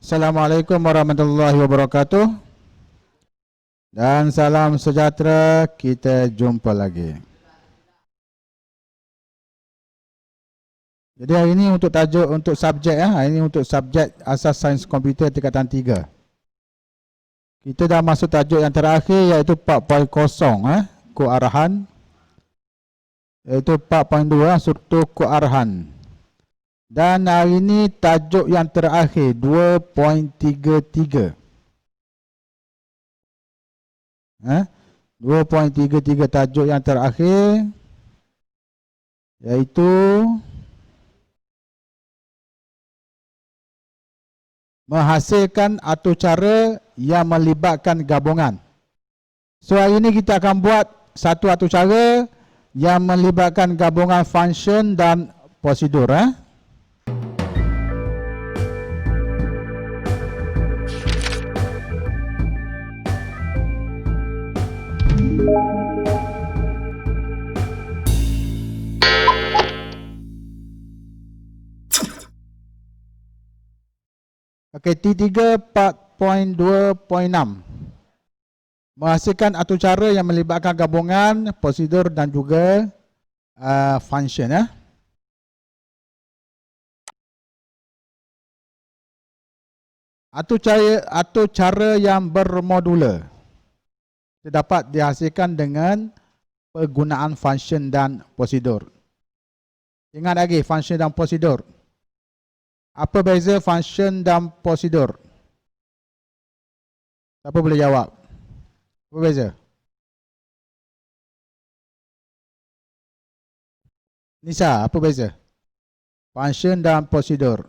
Assalamualaikum warahmatullahi wabarakatuh. Dan salam sejahtera, kita jumpa lagi. Jadi hari ini untuk tajuk, untuk subjek hari ini untuk subjek asas sains komputer tingkatan 3. Kita dah masuk tajuk yang terakhir iaitu 4.0 kearahan, iaitu 4.2 struktur kearahan. Dan hari ini tajuk yang terakhir 2.33. 2.33 tajuk yang terakhir iaitu menghasilkan atur cara yang melibatkan gabungan. So hari ini kita akan buat satu atur cara yang melibatkan gabungan function dan prosedur. Okey, T3 4.2.6 menghasilkan atur cara yang melibatkan gabungan, prosedur dan juga function. Atur cara yang bermodular dapat dihasilkan dengan penggunaan function dan prosedur. Ingat lagi function dan prosedur. Apa beza function dan prosedur? Siapa boleh jawab? Apa beza? Nisa, apa beza? Function dan prosedur.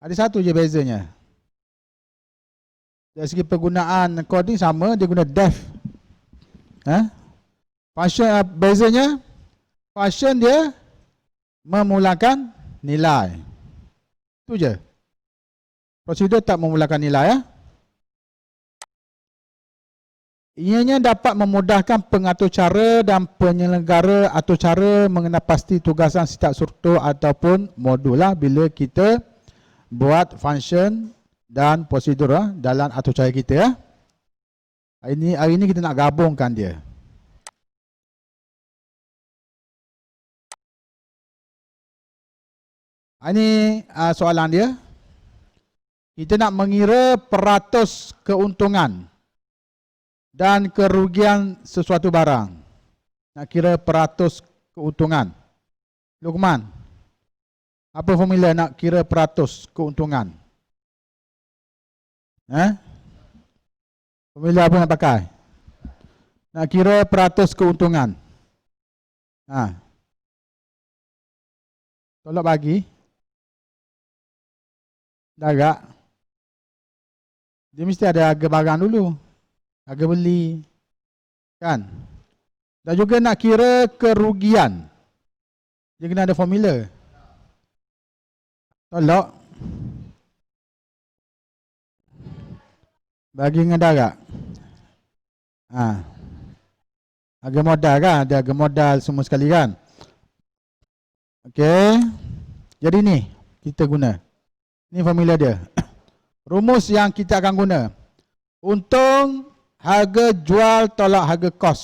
Ada satu je bezanya. Dari segi penggunaan coding sama, dia guna def. Function bezanya, function dia memulakan nilai. Itu je. Prosedur tak memulakan nilai. Ianya dapat memudahkan pengatur cara dan penyelenggara atur cara mengenal pasti tugasan setiap struktur ataupun modul bila kita buat function dan prosedur dalam atur cara kita. Hari ini kita nak gabungkan dia. Ini soalan dia. Kita nak mengira peratus keuntungan dan kerugian sesuatu barang. Nak kira peratus keuntungan. Luqman, apa formula nak kira peratus keuntungan? Formula apa nak pakai? Nak kira peratus keuntungan. Tolong bagi. Dah agak. Dia mesti ada harga barang dulu. Harga beli. Kan? Dan juga nak kira kerugian. Dia kena ada formula. Tolong. Bagi dengan dah agak. Harga modal kan? Ada harga modal semua sekali kan? Okey. Jadi ni kita guna. Ini formula dia. Rumus yang kita akan guna. Untung harga jual tolak harga kos.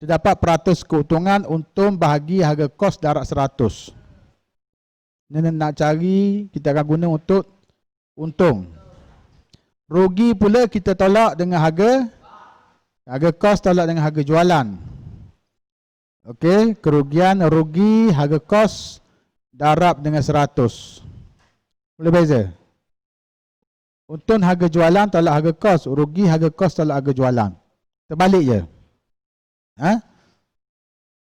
Terdapat peratus keuntungan untung bahagi harga kos darab 100. Ini nak cari, kita akan guna untuk untung. Rugi pula kita tolak dengan harga kos tolak dengan harga jualan. Okey, kerugian rugi harga kos darab dengan 100. Boleh beza? Untung harga jualan tolak harga kos, rugi harga kos tolak harga jualan. Terbalik je.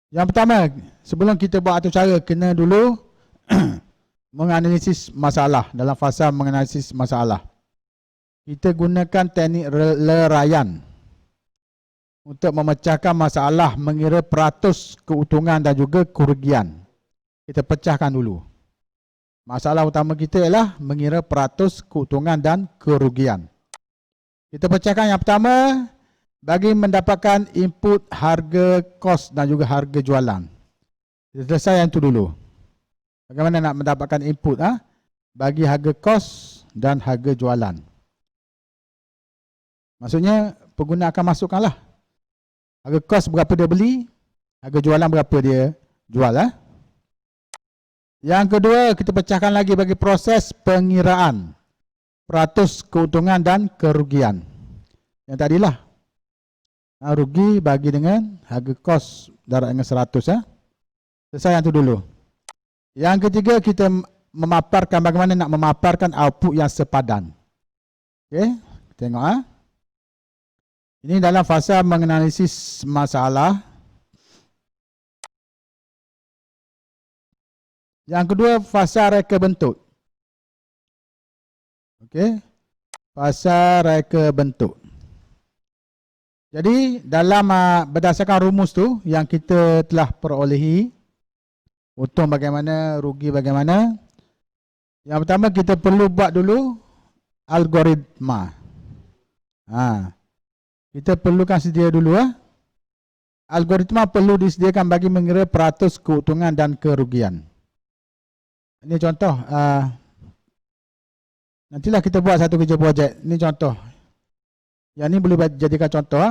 Yang pertama, sebelum kita buat atur cara, kena dulu menganalisis masalah. Dalam fasa menganalisis masalah, kita gunakan teknik leraian untuk memecahkan masalah, mengira peratus keuntungan dan juga kerugian. Kita pecahkan dulu. Masalah utama kita ialah mengira peratus keuntungan dan kerugian. Kita pecahkan yang pertama, bagi mendapatkan input harga kos dan juga harga jualan. Kita selesai yang itu dulu. Bagaimana nak mendapatkan input bagi harga kos dan harga jualan. Maksudnya pengguna akan masukkanlah harga kos berapa dia beli, harga jualan berapa dia jual. Yang kedua, kita pecahkan lagi bagi proses pengiraan peratus keuntungan dan kerugian. Yang tadilah rugi bagi dengan harga kos darab dengan 100. Selesai yang itu dulu. Yang ketiga, kita memaparkan bagaimana nak memaparkan output yang sepadan. Okey, tengok Ini dalam fasa menganalisis masalah. Yang kedua, fasa reka bentuk. Okey, fasa reka bentuk. Jadi dalam berdasarkan rumus tu yang kita telah perolehi, untung bagaimana, rugi bagaimana. Yang pertama kita perlu buat dulu algoritma. Kita perlukan sedia dulu. Algoritma perlu disediakan bagi mengira peratus keuntungan dan kerugian. Ini contoh. Nantilah kita buat satu kerja projek. Ini contoh. Yang ini boleh jadikan contoh.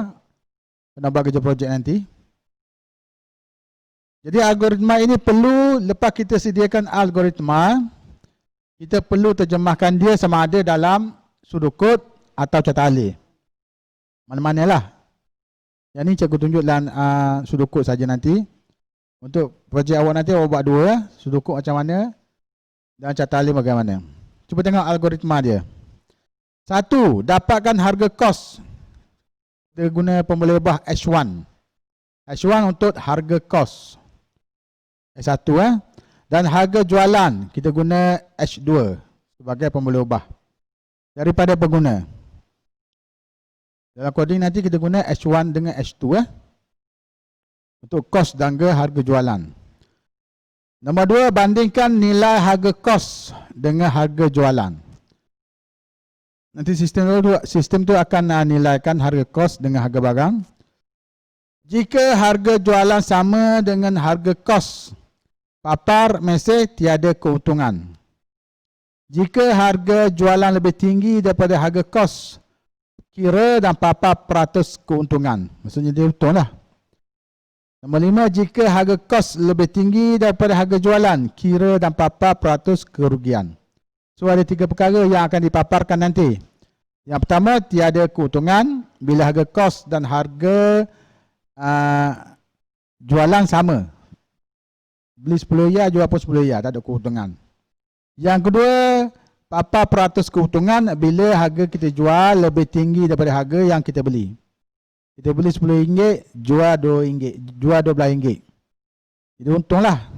Nak buat kerja projek nanti. Jadi algoritma ini perlu, lepas kita sediakan algoritma, kita perlu terjemahkan dia sama ada dalam sudut atau catat alih. Mana-manalah. Yang ni cikgu tunjuk dalam sudut saja nanti. Untuk projek awak nanti awak buat dua. Sudut macam mana dan catat alih bagaimana. Cuba tengok algoritma dia. Satu, dapatkan harga kos. Kita guna pemboleh ubah H1. H1 untuk harga kos. H1 dan harga jualan kita guna H2 sebagai pemboleh ubah daripada pengguna. Dalam coding nanti kita guna H1 dengan H2 untuk kos dan harga jualan. Nombor 2, bandingkan nilai harga kos dengan harga jualan. Nanti sistem tu akan nilaikan harga kos dengan harga barang. Jika harga jualan sama dengan harga kos, papar mesej tiada keuntungan. Jika harga jualan lebih tinggi daripada harga kos, kira dan papar peratus keuntungan. Maksudnya dia untunglah. Nombor 5, jika harga kos lebih tinggi daripada harga jualan, kira dan papar peratus kerugian. So ada 3 perkara yang akan dipaparkan nanti. Yang pertama, tiada keuntungan bila harga kos dan harga jualan sama. Beli 10 ya, jual pun 10 ya, tak ada keuntungan. Yang kedua, papar peratus keuntungan bila harga kita jual lebih tinggi daripada harga yang kita beli. Kita beli RM10, jual RM2, jual RM12. Jadi untunglah.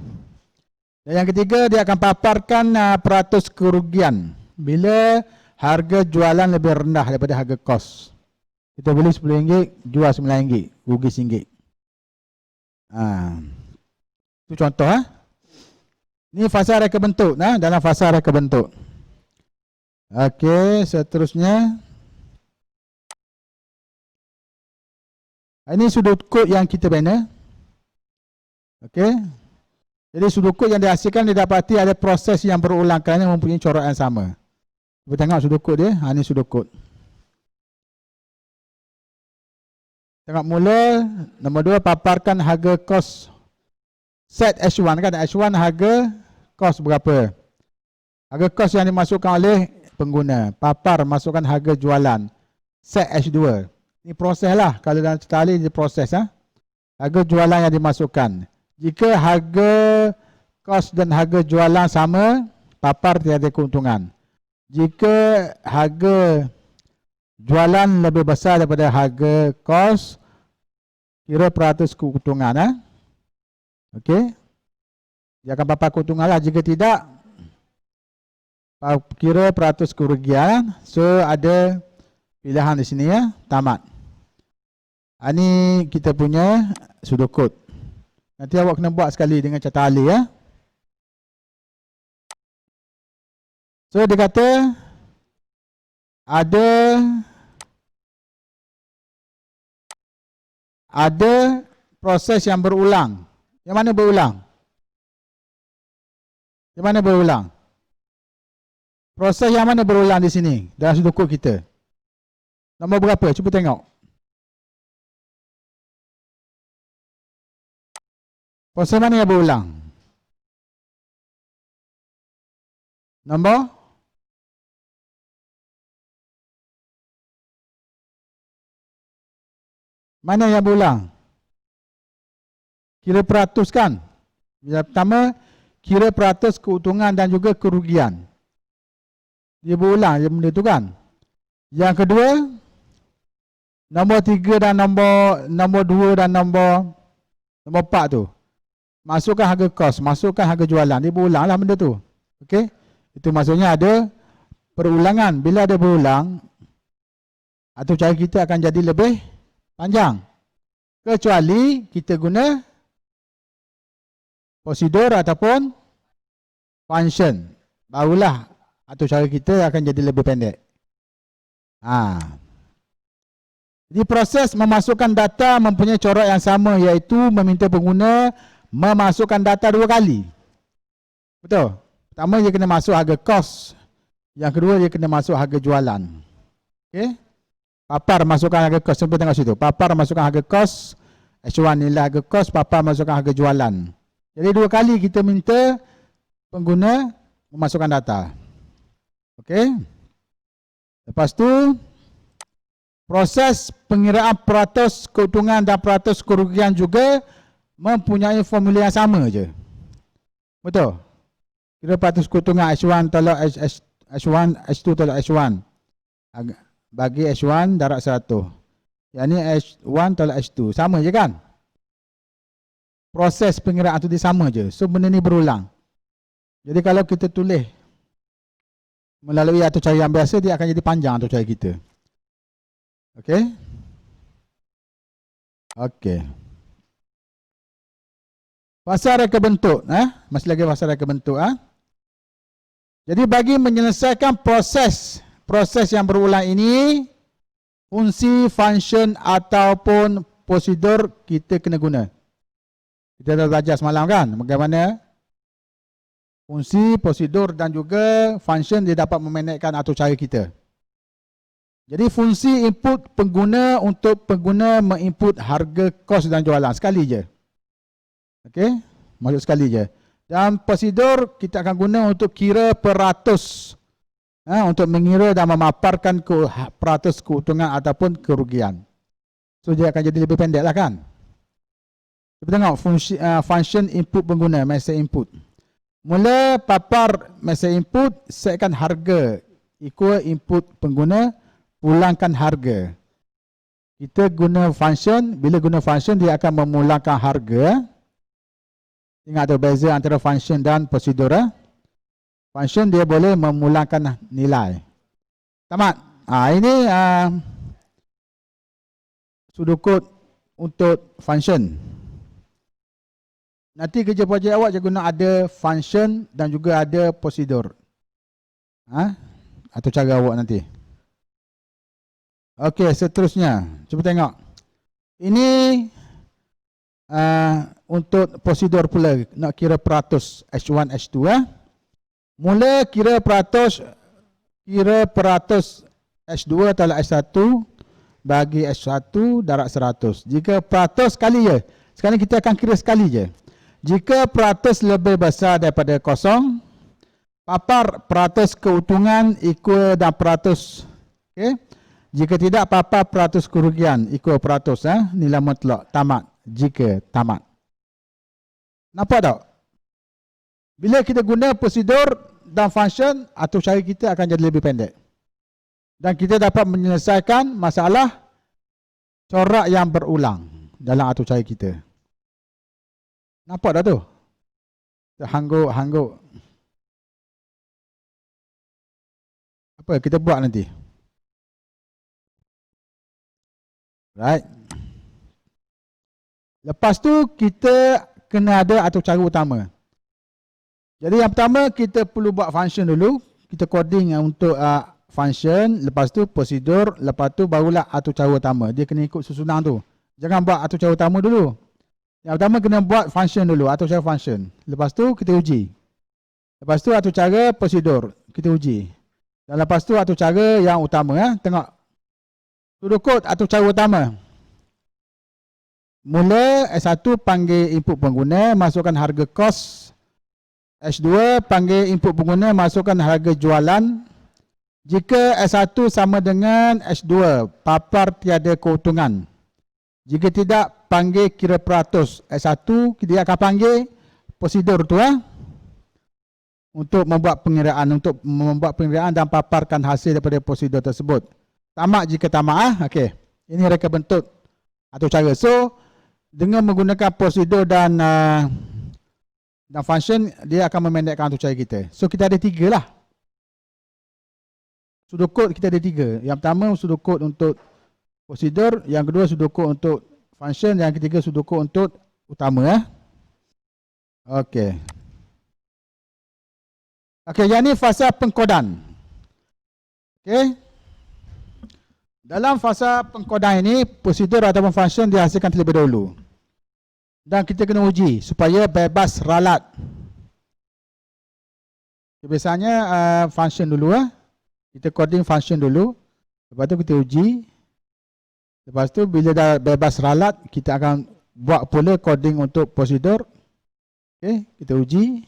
Dan yang ketiga, dia akan paparkan peratus kerugian bila harga jualan lebih rendah daripada harga kos. Kita beli RM10, jual RM9, rugi RM1. Itu contoh. Ini fasa reka bentuk. Dalam fasa reka bentuk. Okey, seterusnya. Ini sudut kod yang kita bina. Okey. Jadi sudut kod yang dihasilkan didapati ada proses yang berulang kerana mempunyai corak yang sama. Kita tengok sudut kod dia. Ini sudut kod. Tengok mula. Nombor 2, paparkan harga kos. Set H1 kan. H1 harga kos berapa. Harga kos yang dimasukkan oleh pengguna. Papar masukkan harga jualan. Set H2. Ini proses lah. Kalau dalam cerita alih ini proses. Harga jualan yang dimasukkan. Jika harga kos dan harga jualan sama, papar tiada keuntungan. Jika harga jualan lebih besar daripada harga kos, kira peratus keuntungan. Okey. Dia akan papar keuntungan lah. Jika tidak, kira peratus kerugian. So ada pilihan di sini ya. Tamat. Ini kita punya sudut kod. Nanti awak kena buat sekali dengan catat alih ya. So dia kata ada proses yang berulang. Yang mana berulang? Yang mana berulang? Proses yang mana berulang di sini dalam sudut kod kita? Nombor berapa? Cuba tengok. Proses mana yang berulang? Nombor? Mana yang berulang? Kira peratus kan? Yang pertama, kira peratus keuntungan dan juga kerugian. Dia berulang je benda tu kan? Yang kedua, nombor 3 dan nombor 2 dan nombor 4 tu. Masukkan harga kos, masukkan harga jualan. Dia berulang lah benda tu. Okey? Itu maksudnya ada perulangan. Bila ada berulang, atau cara kita akan jadi lebih panjang. Kecuali kita guna prosedur ataupun function. Barulah atau cara kita akan jadi lebih pendek. Jadi proses memasukkan data mempunyai corak yang sama, iaitu meminta pengguna memasukkan data 2 kali. Betul? Pertama dia kena masuk harga kos. Yang kedua dia kena masuk harga jualan. Okey? Papar masukkan harga kos. Sampai tengok situ. Papar masukkan harga kos. H1 nilai harga kos. Papar masukkan harga jualan. Jadi 2 kali kita minta pengguna memasukkan data. Okey? Lepas tu proses pengiraan peratus keuntungan dan peratus kerugian juga mempunyai formula yang sama je. Betul? Kira peratus keuntungan H1 tolak H1, H2 tolak H1. Bagi H1 darab 100. Yang ni H1 tolak H2. Sama je kan? Proses pengiraan tu dia sama je. So benda ni berulang. Jadi kalau kita tulis melalui atur cara yang biasa, dia akan jadi panjang atur cara kita. Okey? Okey. Pasal reka bentuk. Masih lagi pasal reka bentuk. Jadi bagi menyelesaikan proses yang berulang ini, fungsi, function ataupun prosedur kita kena guna. Kita dah belajar semalam kan? Bagaimana fungsi, prosedur dan juga function dia dapat memendekkan atur cara kita. Jadi fungsi input pengguna untuk pengguna menginput harga kos dan jualan. Sekali je. Okey? Masuk sekali je. Dan prosedur kita akan guna untuk kira peratus. Untuk mengira dan memaparkan peratus keuntungan ataupun kerugian. So dia akan jadi lebih pendek lah kan? Kita tengok fungsi, function input pengguna, message input. Mula papar message input, setkan harga equal input pengguna, pulangkan harga. Kita guna function, bila guna function dia akan memulangkan harga. Ingat tu beza antara function dan prosedur. Function dia boleh memulangkan nilai. Tamat. Ini sudut kod untuk function. Nanti kerja projek awak je guna ada function dan juga ada prosedur. Atau cara awak nanti. Okey, seterusnya. Cuba tengok. Ini untuk prosedur pula. Nak kira peratus H1, H2. Mula kira peratus H2 tolak H1 bagi H1 darab 100. Jika peratus sekali je. Sekarang kita akan kira sekali je. Jika peratus lebih besar daripada kosong, papar peratus keuntungan equal dan peratus. Okay? Jika tidak, papar peratus kerugian equal peratus. Nilai mutlak. Tamat. Jika tamat. Nampak tak? Bila kita guna prosedur dan function, atur cara kita akan jadi lebih pendek. Dan kita dapat menyelesaikan masalah corak yang berulang dalam atur cara kita. Nampak tak tu? Hangguk-hangguk. Apa kita buat nanti? Right. Lepas tu kita kena ada atur cara utama. Jadi yang pertama kita perlu buat function dulu. Kita coding untuk function. Lepas tu prosedur. Lepas tu barulah atur cara utama. Dia kena ikut susunan tu. Jangan buat atur cara utama dulu. Yang pertama kena buat function dulu, atur cara function. Lepas tu kita uji. Lepas tu atur cara prosedur kita uji. Dan lepas tu atur cara yang utama. Tengok. Sudut atur cara utama. Mula S1 panggil input pengguna, masukkan harga kos. S2 panggil input pengguna, masukkan harga jualan. Jika S1 sama dengan S2, papar tiada keuntungan. Jika tidak, panggil kira peratus. S1 kita akan panggil prosedur tu untuk membuat pengiraan dan paparkan hasil daripada prosedur tersebut. Tamak jika tamak okey. Ini reka bentuk atau cara. So dengan menggunakan prosedur dan function, dia akan memendekkan atur cara kita. So kita ada 3 lah. Sudut kod kita ada 3. Yang pertama sudut kod untuk prosedur, yang kedua sudut kod untuk function, yang ketiga sudut kod untuk utama. Okey. Okey, yang ni fasa pengkodan. Okey. Dalam fasa pengkodan ini, prosedur ataupun function dihasilkan terlebih dahulu. Dan kita kena uji supaya bebas ralat. Biasanya function dulu. Kita coding function dulu. Lepas tu kita uji. Lepas tu bila dah bebas ralat, kita akan buat pula coding untuk prosedur. Okay, kita uji.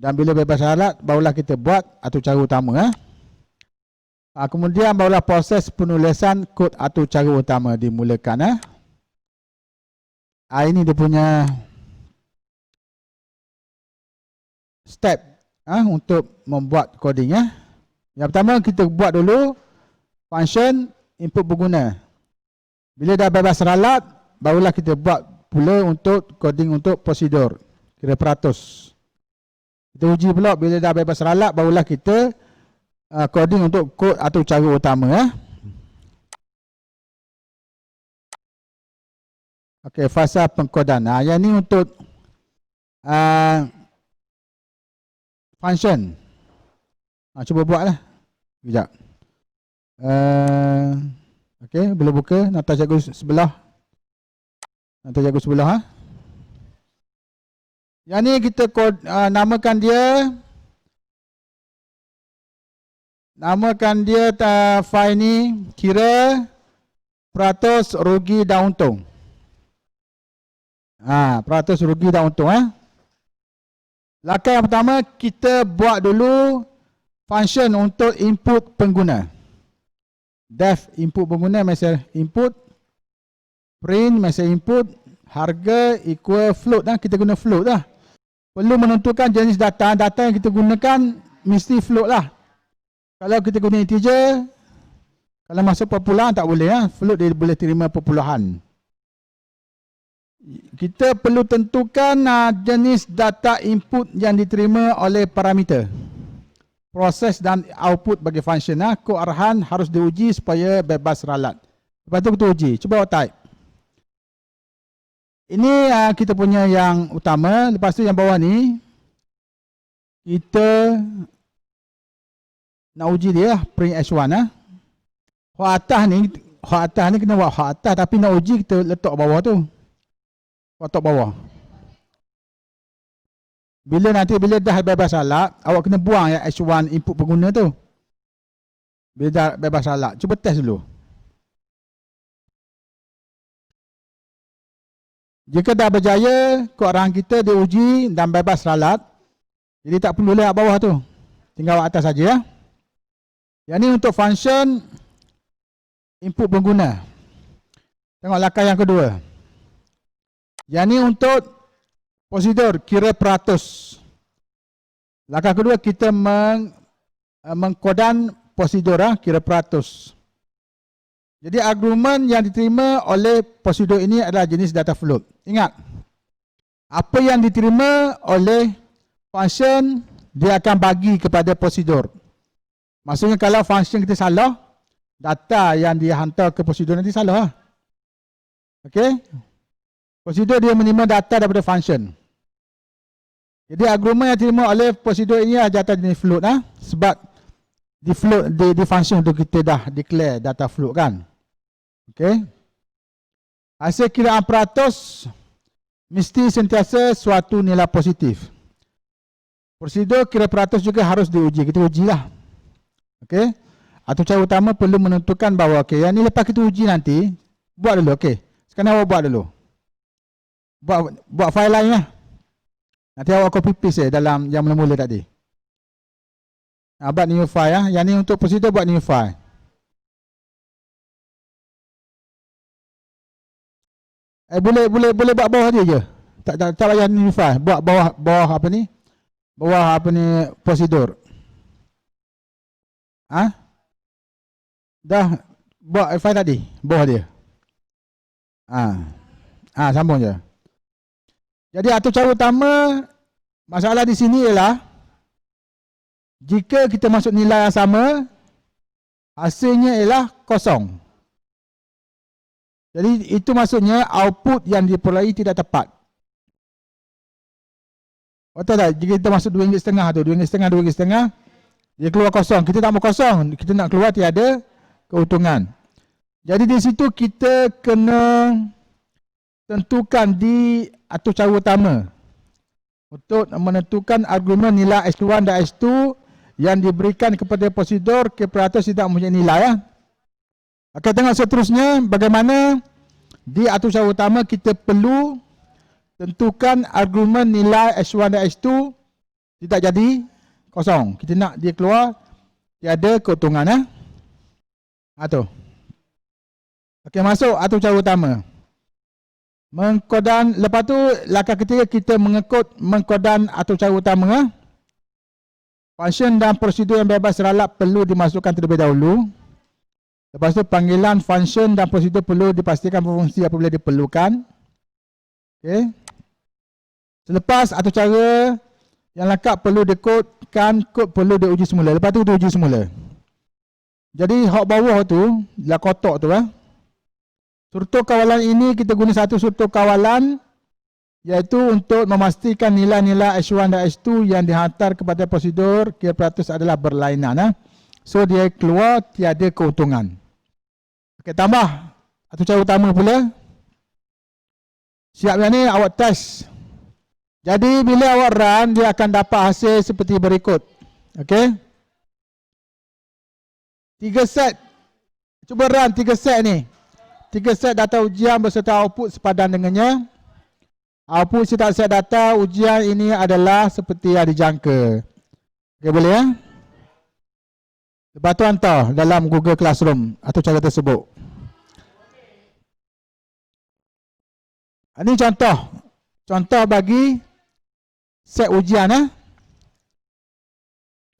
Dan bila bebas ralat, barulah kita buat atur cara utama. Kemudian barulah proses penulisan kod atur cara utama dimulakan. Ini dia punya step untuk membuat coding. Yang pertama kita buat dulu function input pengguna. Bila dah bebas ralat, barulah kita buat pula untuk coding untuk prosedur kira peratus. Kita uji pula bila dah bebas ralat, barulah kita coding untuk kod atau cara utama. Okey, fasa pengkodan. Yang ni untuk function. Cuba buatlah. Sekejap. Okey, boleh buka nota cikgu sebelah. Nota cikgu sebelah. Yang ni kita namakan dia. Namakan dia file ni kira peratus rugi dan untung. Peratus rugi dan untung. Langkah yang pertama, kita buat dulu function untuk input pengguna. Def input pengguna mesej input, print mesej input, harga equal float. Kita guna float lah. Perlu menentukan jenis data. Data yang kita gunakan mesti float lah. Kalau kita guna integer, kalau masuk perpuluhan tak boleh. Float dia boleh terima perpuluhan. Kita perlu tentukan jenis data input yang diterima oleh parameter. Proses dan output bagi function. Kod arahan harus diuji supaya bebas ralat. Lepas tu kita uji. Cuba type. Ini kita punya yang utama. Lepas tu yang bawah ni, kita nak uji dia print H1. Hak atas ni kena buat hak atas, tapi nak uji kita letak bawah tu. Letak bawah. Bila dah bebas ralat, awak kena buang H1 input pengguna tu. Bila dah bebas ralat, cuba test dulu. Jika dah berjaya, kod arahan kita diuji dan bebas ralat. Jadi tak perlu lihat bawah tu. Tinggal awak atas saja. Yang ni untuk function input pengguna. Tengok langkah yang kedua. Yang ni untuk prosedur kira peratus. Langkah kedua kita mengkodan prosedur kira peratus. Jadi argumen yang diterima oleh prosedur ini adalah jenis data float. Ingat, apa yang diterima oleh function dia akan bagi kepada prosedur. Maksudnya kalau function kita salah, data yang dihantar ke prosedur nanti salah. Okey? Prosedur dia menerima data daripada function. Jadi argumen yang diterima oleh prosedur ini adalah data jenis float. Sebab di float di function tu kita dah declare data float kan. Okey? Hasil kiraan peratus mesti sentiasa suatu nilai positif. Prosedur kira peratus juga harus diuji. Kita ujilah. Okey. Atau cara utama perlu menentukan bahawa okey, yang ni lepas kita uji nanti, buat dulu. Okey. Sekarang awak buat dulu. Buat file lain lah. Nanti awak copy paste dalam yang mula-mula tadi. Buat new file lah. Yang ni untuk prosedur buat new file. Boleh buat bawah dia je. Tak payah new file. Buat bawah apa ni? Bawah apa ni prosedur. Dah buat file tadi bawah dia. Sambung je. Jadi atur cara utama masalah di sini ialah jika kita masuk nilai yang sama, hasilnya ialah kosong. Jadi itu maksudnya output yang diperoleh tidak tepat. Betul tak? Jika kita masuk RM2.5 tu, RM2.5, dia keluar kosong. Kita tak mau kosong, kita nak keluar tiada keuntungan. Jadi di situ kita kena tentukan di atur cara utama untuk menentukan argumen nilai S1 dan S2 yang diberikan kepada prosedur kira-peratus tidak mempunyai nilai. Okey, tengok seterusnya bagaimana di atur cara utama kita perlu tentukan argumen nilai S1 dan S2 tidak jadi kosong. Kita nak dia keluar tiada keuntungan. Tu. Okey, masuk atur cara utama. Mengkodan, lepas tu langkah ketiga kita mengkodan atur cara utama. Function dan prosedur yang bebas ralap perlu dimasukkan terlebih dahulu. Lepas tu panggilan function dan prosedur perlu dipastikan berfungsi apabila diperlukan. Okey. Selepas atur cara yang lengkap perlu dikodkan, kod perlu diuji semula. Lepas tu diuji semula. Jadi hak bawah tu, lah kotak tu struktur kawalan ini kita guna satu struktur kawalan iaitu untuk memastikan nilai-nilai S1 dan S2 yang dihantar kepada prosedur kira peratus adalah berlainan. So dia keluar tiada keuntungan. Okey, tambah atur cara utama pula. Siap yang ni awak test. Jadi bila awak run dia akan dapat hasil seperti berikut. Okey. 3 set. Cuba run 3 set ni. 3 set data ujian beserta output sepadan dengannya. Output setiap set data ujian ini adalah seperti yang dijangka. Okey, boleh ya? Lepas tu hantar dalam Google Classroom atau cara tersebut. Ini contoh. Contoh bagi set ujian.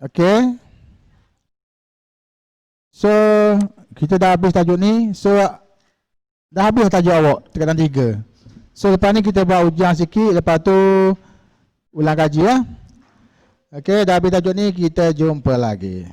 Okey. So, kita dah habis tajuk ni. So, dah habis tajuk awak, tekanan 3. So, lepas ni kita buat ujian sikit. Lepas tu, ulang kaji. Okey, dah habis tajuk ni, kita jumpa lagi.